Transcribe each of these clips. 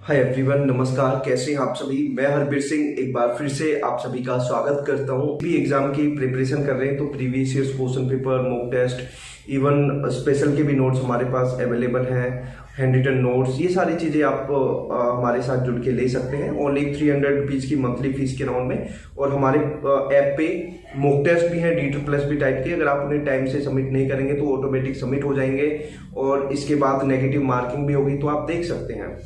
Hi everyone, नमस्कार। कैसे हैं आप सभी। मैं हरबीर सिंह एक बार फिर से आप सभी का स्वागत करता हूं। भी एग्जाम की प्रिपरेशन कर रहे हैं तो previous years question paper, mock test, even special के भी नोट्स हमारे पास अवेलेबल हैं, हैंड रिटन नोट्स, ये सारी चीज़ें आप हमारे साथ जुड़ के ले सकते हैं। ओनली 300 रुपीज़ की मंथली फीस के राउंड में। और हमारे ऐप पे मॉक टेस्ट भी हैं, D2 प्लस भी टाइप के। अगर आप उन्हें टाइम से सबमिट नहीं करेंगे तो ऑटोमेटिक सबमिट हो जाएंगे और इसके बाद नेगेटिव मार्किंग भी होगी, तो आप देख सकते हैं।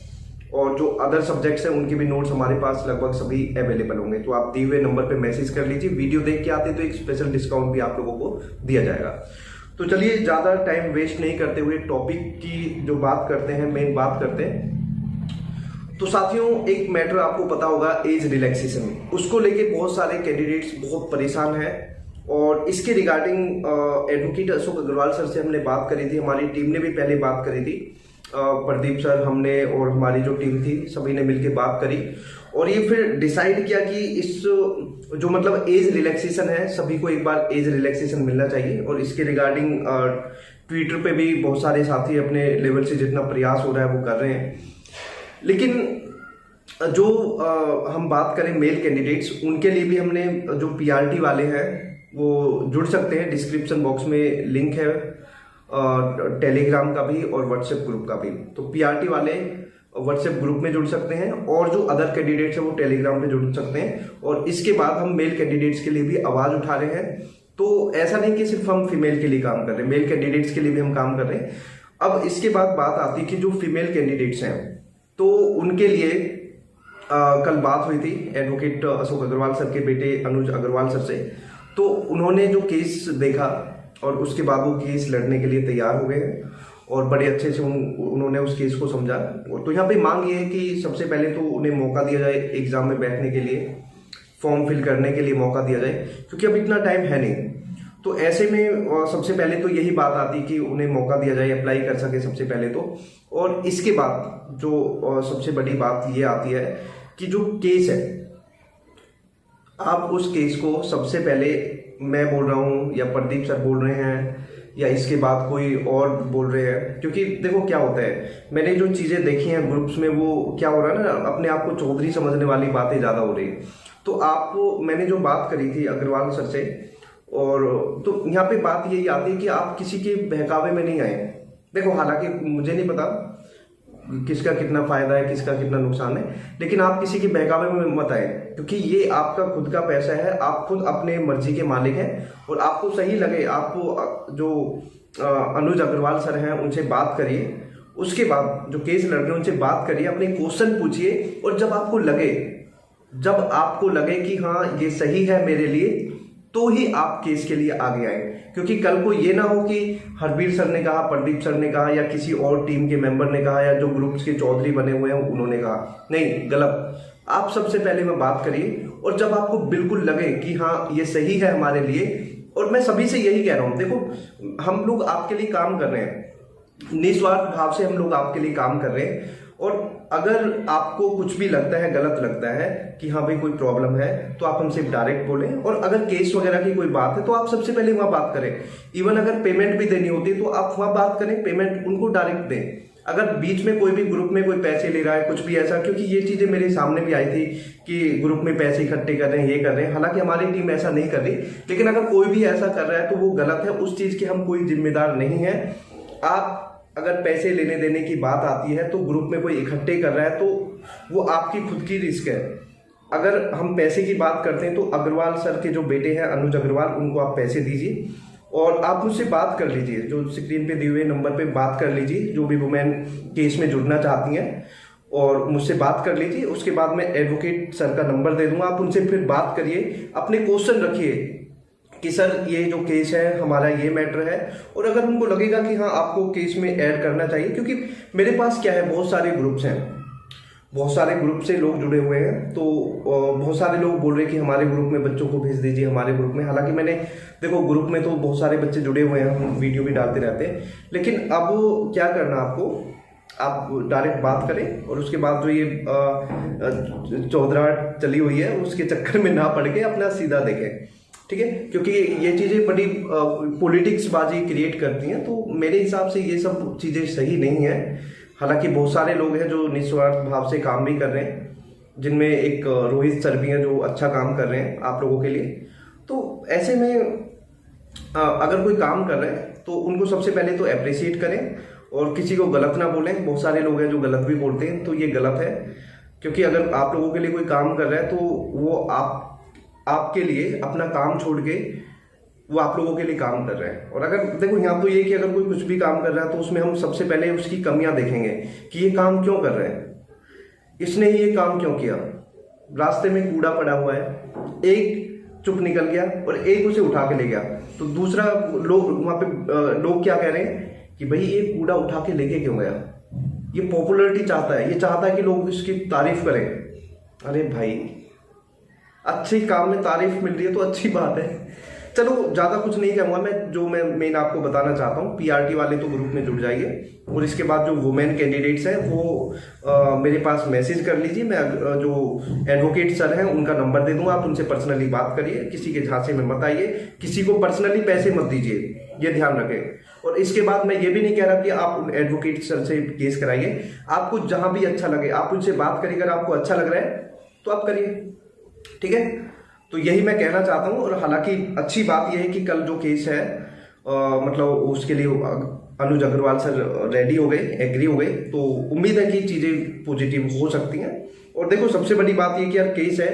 और जो अदर सब्जेक्ट्स हैं उनके भी नोट्स हमारे पास लगभग सभी अवेलेबल होंगे। तो आप दिए हुए नंबर पे मैसेज कर लीजिए। वीडियो देख के आते तो एक स्पेशल डिस्काउंट भी आप लोगों को दिया जाएगा। तो चलिए ज़्यादा टाइम वेस्ट नहीं करते हुए टॉपिक की जो बात करते हैं, मेन बात करते हैं। तो साथियों, एक मैटर आपको पता होगा, एज रिलैक्सेशन। उसको लेके बहुत सारे कैंडिडेट्स बहुत परेशान हैं और इसके regarding advocate Ashok Agrawal sir से हमने बात करी थी। हमारी टीम ने भी पहले बात करी थी। प्रदीप सर, हमने और हमारी जो टीम थी सभी ने मिलकर बात करी और ये फिर डिसाइड किया कि इस जो मतलब एज रिलैक्सेशन है, सभी को एक बार एज रिलैक्सेशन मिलना चाहिए। और इसके रिगार्डिंग ट्विटर पे भी बहुत सारे साथी अपने लेवल से जितना प्रयास हो रहा है वो कर रहे हैं। लेकिन जो हम बात करें मेल कैंडिडेट्स, उनके लिए भी हमने जो PRT वाले हैं वो जुड़ सकते हैं। डिस्क्रिप्शन बॉक्स में लिंक है टेलीग्राम का भी और व्हाट्सएप ग्रुप का भी। तो PRT वाले व्हाट्सएप ग्रुप में जुड़ सकते हैं और जो अदर कैंडिडेट्स हैं वो टेलीग्राम पे जुड़ सकते हैं। और इसके बाद हम मेल कैंडिडेट्स के लिए भी आवाज उठा रहे हैं। तो ऐसा नहीं कि सिर्फ हम फीमेल के लिए काम कर रहे हैं, मेल कैंडिडेट्स के लिए भी हम काम कर रहे हैं। अब इसके बाद बात आती है कि जो फीमेल कैंडिडेट्स हैं तो उनके लिए कल बात हुई थी एडवोकेट अशोक अग्रवाल सर के बेटे अनुज अग्रवाल सर से। तो उन्होंने जो केस देखा और उसके बाद वो केस लड़ने के लिए तैयार हो गए और बड़े अच्छे से उन्होंने उस केस को समझा। तो यहाँ पे मांग ये है कि सबसे पहले तो उन्हें मौका दिया जाए एग्जाम में बैठने के लिए, फॉर्म फिल करने के लिए मौका दिया जाए, क्योंकि अब इतना टाइम है नहीं। तो ऐसे में सबसे पहले तो यही बात आती कि उन्हें मौका दिया जाए, अप्लाई कर सके सबसे पहले तो। और इसके बाद जो सबसे बड़ी बात ये आती है कि जो केस है, आप उस केस को सबसे पहले, मैं बोल रहा हूँ या प्रदीप सर बोल रहे हैं या इसके बाद कोई और बोल रहे हैं, क्योंकि देखो क्या होता है, मैंने जो चीज़ें देखी हैं ग्रुप्स में, वो क्या हो रहा है ना, अपने आप को चौधरी समझने वाली बातें ज़्यादा हो रही है। तो आपको मैंने जो बात करी थी अग्रवाल सर से, और तो यहाँ पे बात यही आती है कि आप किसी के बहकावे में नहीं आए। देखो, हालांकि मुझे नहीं पता किसका कितना फायदा है, किसका कितना नुकसान है, लेकिन आप किसी के बहकावे में मत आए, क्योंकि ये आपका खुद का पैसा है। आप खुद अपने मर्जी के मालिक हैं और आपको सही लगे, आपको जो अनुज अग्रवाल सर हैं उनसे बात करिए। उसके बाद जो केस लड़ रहे हैं उनसे बात करिए, अपने क्वेश्चन पूछिए। और जब आपको लगे कि हाँ ये सही है मेरे लिए, तो ही आप केस के लिए आगे आए। क्योंकि कल को ये ना हो कि हरबीर सर ने कहा, प्रदीप सर ने कहा या किसी और टीम के मेंबर ने कहा या जो ग्रुप्स के चौधरी बने हुए हैं उन्होंने कहा, नहीं, गलत। आप सबसे पहले में बात करिए और जब आपको बिल्कुल लगे कि हाँ ये सही है हमारे लिए, और मैं सभी से यही कह रहा हूँ, देखो हम लोग आपके लिए काम कर रहे हैं, निस्वार्थ भाव से हम लोग आपके लिए काम कर रहे हैं। और अगर आपको कुछ भी लगता है, गलत लगता है कि हाँ भाई कोई प्रॉब्लम है, तो आप हमसे डायरेक्ट बोलें। और अगर केस वगैरह की कोई बात है तो आप सबसे पहले वहाँ बात करें। इवन अगर पेमेंट भी देनी होती है तो आप वहाँ बात करें, पेमेंट उनको डायरेक्ट दें। अगर बीच में कोई भी ग्रुप में कोई पैसे ले रहा है, कुछ भी ऐसा, क्योंकि ये चीज़ें मेरे सामने भी आई थी कि ग्रुप में पैसे इकट्ठे कर रहे हैं, ये कर रहे हैं। हालांकि हमारी टीम ऐसा नहीं कर रही, लेकिन अगर कोई भी ऐसा कर रहा है तो वो गलत है। उस चीज़ के हम कोई जिम्मेदार नहीं है। आप अगर पैसे लेने देने की बात आती है तो ग्रुप में कोई इकट्ठे कर रहा है तो वो आपकी खुद की रिस्क है। अगर हम पैसे की बात करते हैं तो अग्रवाल सर के जो बेटे हैं अनुज अग्रवाल, उनको आप पैसे दीजिए और आप मुझसे बात कर लीजिए। जो स्क्रीन पे दिए हुए नंबर पे बात कर लीजिए, जो भी वुमेन केस में जुड़ना चाहती हैं, और मुझसे बात कर लीजिए। उसके बाद मैं एडवोकेट सर का नंबर दे दूंगा, आप उनसे फिर बात करिए, अपने क्वेश्चन रखिए कि सर ये जो केस है हमारा ये मैटर है। और अगर उनको लगेगा कि हाँ आपको केस में ऐड करना चाहिए, क्योंकि मेरे पास क्या है, बहुत सारे ग्रुप्स हैं, बहुत सारे ग्रुप से लोग जुड़े हुए हैं। तो बहुत सारे लोग बोल रहे हैं कि हमारे ग्रुप में बच्चों को भेज दीजिए हमारे ग्रुप में। हालांकि मैंने, देखो ग्रुप में तो बहुत सारे बच्चे जुड़े हुए हैं, हम वीडियो भी डालते रहते हैं, लेकिन अब क्या करना आपको, आप डायरेक्ट बात करें। और उसके बाद जो ये चौधराहट चली हुई है उसके चक्कर में ना पड़ के अपना सीधा देखें, ठीक है, क्योंकि ये चीज़ें बड़ी पॉलिटिक्स बाजी क्रिएट करती हैं। तो मेरे हिसाब से ये सब चीज़ें सही नहीं है। हालांकि बहुत सारे लोग हैं जो निस्वार्थ भाव से काम भी कर रहे हैं, जिनमें एक रोहित सर भी हैं जो अच्छा काम कर रहे हैं आप लोगों के लिए। तो ऐसे में अगर कोई काम कर रहे हैं तो उनको सबसे पहले तो अप्रिशिएट करें और किसी को गलत ना बोलें। बहुत सारे लोग हैं जो गलत भी बोलते हैं, तो ये गलत है, क्योंकि अगर आप लोगों के लिए कोई काम कर रहा है तो वो आपके लिए अपना काम छोड़ के वो आप लोगों के लिए काम कर रहे हैं। और अगर देखो यहाँ तो ये कि अगर कोई कुछ भी काम कर रहा है तो उसमें हम सबसे पहले उसकी कमियां देखेंगे कि ये काम क्यों कर रहे हैं, इसने ये काम क्यों किया। रास्ते में कूड़ा पड़ा हुआ है, एक चुप निकल गया और एक उसे उठा के ले गया, तो दूसरा लोग वहां पे लोग क्या कह रहे हैं कि भाई ये कूड़ा उठा के लेके क्यों गया, ये पॉपुलैरिटी चाहता है, ये चाहता है कि लोग इसकी तारीफ करें। अरे भाई, अच्छे काम में तारीफ मिल रही है तो अच्छी बात है। चलो ज़्यादा कुछ नहीं कहूँगा मैं मेन आपको बताना चाहता हूँ, पीआरटी वाले तो ग्रुप में जुड़ जाइए, और इसके बाद जो वुमेन कैंडिडेट्स हैं वो मेरे पास मैसेज कर लीजिए। मैं जो एडवोकेट सर हैं उनका नंबर दे दूंगा, आप उनसे पर्सनली बात करिए, किसी के झांसे में मत आइए, किसी को पर्सनली पैसे मत दीजिए, ये ध्यान रखें। और इसके बाद मैं ये भी नहीं कह रहा कि आप एडवोकेट सर से केस कराइए, आपको जहां भी अच्छा लगे आप उनसे बात करिए, अगर आपको अच्छा लग रहा है तो आप करिए, ठीक है। तो यही मैं कहना चाहता हूँ। और हालांकि अच्छी बात यह है कि कल जो केस है मतलब उसके लिए अनुज अग्रवाल सर रेडी हो गए, एग्री हो गए, तो उम्मीद है कि चीजें पॉजिटिव हो सकती हैं। और देखो सबसे बड़ी बात ये कि यार केस है,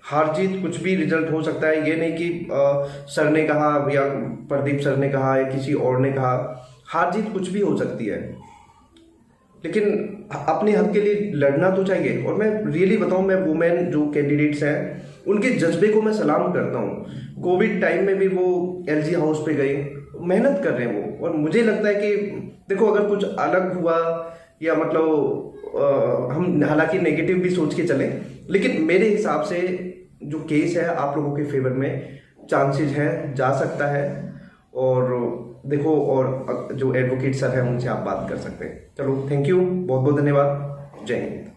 हार जीत कुछ भी रिजल्ट हो सकता है, ये नहीं कि सर ने कहा या प्रदीप सर ने कहा या किसी और ने कहा, हार जीत कुछ भी हो सकती है, लेकिन अपने हक के लिए लड़ना तो चाहिए। और मैं रियली बताऊं, मैं वुमेन जो कैंडिडेट्स हैं उनके जज्बे को मैं सलाम करता हूं। कोविड टाइम में भी वो एलजी हाउस पे गए, मेहनत कर रहे हैं वो, और मुझे लगता है कि देखो अगर कुछ अलग हुआ या मतलब हम हालांकि नेगेटिव भी सोच के चलें, लेकिन मेरे हिसाब से जो केस है आप लोगों के फेवर में चांसेस हैं, जा सकता है। और देखो और जो एडवोकेट सर हैं उनसे आप बात कर सकते हैं। चलो थैंक यू, बहुत बहुत धन्यवाद, जय हिंद।